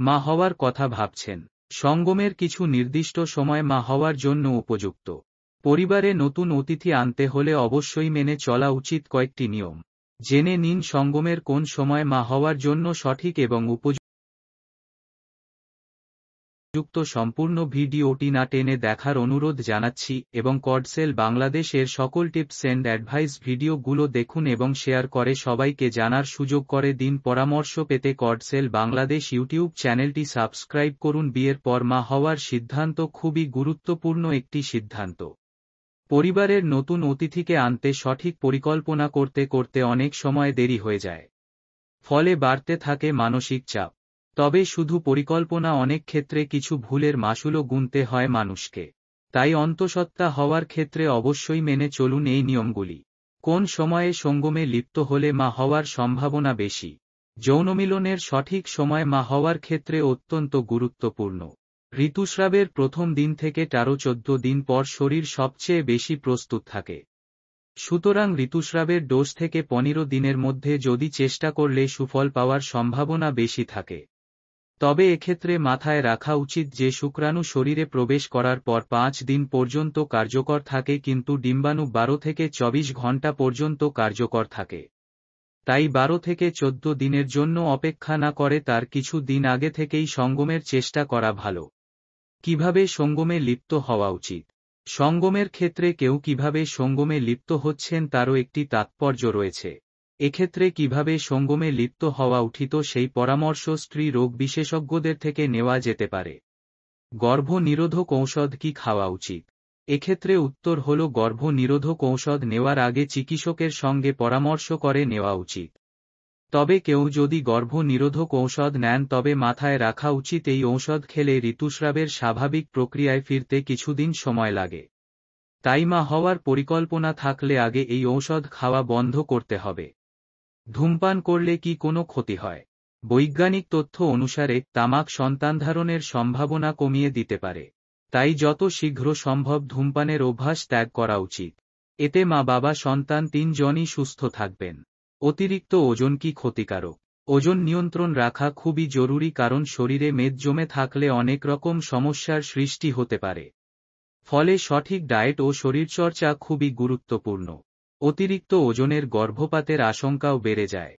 মা হওয়ার কথা ভাবছেন, সঙ্গমের কিছু নির্দিষ্ট সময় মা হওয়ার জন্য উপযুক্ত। পরিবারে নতুন অতিথি আনতে হলে অবশ্যই মেনে চলা উচিত কয়েকটি নিয়ম। জেনে নিন সঙ্গমের কোন সময় মা হওয়ার জন্য সঠিক এবং উপযুক্ত। সম্পূর্ণ ভিডিওটি না টেনে দেখার অনুরোধ জানাচ্ছি এবং কডসেল বাংলাদেশ এর সকল টিপস এন্ড অ্যাডভাইস ভিডিওগুলো দেখুন এবং শেয়ার করে সবাইকে জানার সুযোগ করে দিন। পরামর্শ পেতে কডসেল বাংলাদেশ ইউটিউব চ্যানেলটি সাবস্ক্রাইব করুন। বিয়ের পর মা হওয়ার সিদ্ধান্ত খুবই গুরুত্বপূর্ণ একটি সিদ্ধান্ত। পরিবারের নতুন অতিথিকে আনতে সঠিক পরিকল্পনা করতে করতে অনেক সময় দেরি হয়ে যায়, ফলে বাড়তে থাকে মানসিক চাপ। তবে শুধু পরিকল্পনা, অনেক ক্ষেত্রে কিছু ভুলের মাশুলও গুনতে হয় মানুষকে। তাই অন্তঃসত্ত্বা হওয়ার ক্ষেত্রে অবশ্যই মেনে চলুন এই নিয়মগুলি। কোন সময়ে সঙ্গমে লিপ্ত হলে মা হওয়ার সম্ভাবনা বেশি? যৌনমিলনের সঠিক সময় মা হওয়ার ক্ষেত্রে অত্যন্ত গুরুত্বপূর্ণ। ঋতুস্রাবের প্রথম দিন থেকে 13-14 দিন পর শরীর সবচেয়ে বেশি প্রস্তুত থাকে। সুতরাং ঋতুস্রাবের ডোজ থেকে 15 দিনের মধ্যে যদি চেষ্টা করলে সুফল পাওয়ার সম্ভাবনা বেশি থাকে। তবে এক্ষেত্রে মাথায় রাখা উচিত যে শুক্রাণু শরীরে প্রবেশ করার পর 5 দিন পর্যন্ত কার্যকর থাকে, কিন্তু ডিম্বাণু 12 থেকে 24 ঘন্টা পর্যন্ত কার্যকর থাকে। তাই 12 থেকে 14 দিনের জন্য অপেক্ষা না করে তার কিছু দিন আগে থেকেই সঙ্গমের চেষ্টা করা ভালো। কিভাবে সঙ্গমে লিপ্ত হওয়া উচিত? সঙ্গমের ক্ষেত্রে কেউ কিভাবে সঙ্গমে লিপ্ত হচ্ছেন তারও একটি তাৎপর্য রয়েছে। এক্ষেত্রে কিভাবে সঙ্গমে লিপ্ত হওয়া উচিত সেই পরামর্শ স্ত্রী রোগ বিশেষজ্ঞদের থেকে নেওয়া যেতে পারে। গর্ভ নিরোধক ঔষধ কি খাওয়া উচিত? এক্ষেত্রে উত্তর হল গর্ভ নিরোধক ঔষধ নেওয়ার আগে চিকিৎসকের সঙ্গে পরামর্শ করে নেওয়া উচিত। তবে কেউ যদি গর্ভ নিরোধক ঔষধ নেন তবে মাথায় রাখা উচিত এই ঔষধ খেলে ঋতুস্রাবের স্বাভাবিক প্রক্রিয়ায় ফিরতে কিছুদিন সময় লাগে। তাই মা হওয়ার পরিকল্পনা থাকলে আগে এই ঔষধ খাওয়া বন্ধ করতে হবে। ধূমপান করলে কি কোনো ক্ষতি হয়? বৈজ্ঞানিক তথ্য অনুসারে তামাক সন্তানধারণের সম্ভাবনা কমিয়ে দিতে পারে। তাই যত শীঘ্র সম্ভব ধূমপানের অভ্যাস ত্যাগ করা উচিত। এতে মা বাবা সন্তান 3 জনই সুস্থ থাকবেন। অতিরিক্ত ওজন কি ক্ষতিকারক? ওজন নিয়ন্ত্রণ রাখা খুবই জরুরি, কারণ শরীরে মেদ জমে থাকলে অনেক রকম সমস্যার সৃষ্টি হতে পারে। ফলে সঠিক ডায়েট ও শরীরচর্চা খুবই গুরুত্বপূর্ণ। অতিরিক্ত ওজনের গর্ভপাতের আশঙ্কাও বেড়ে যায়।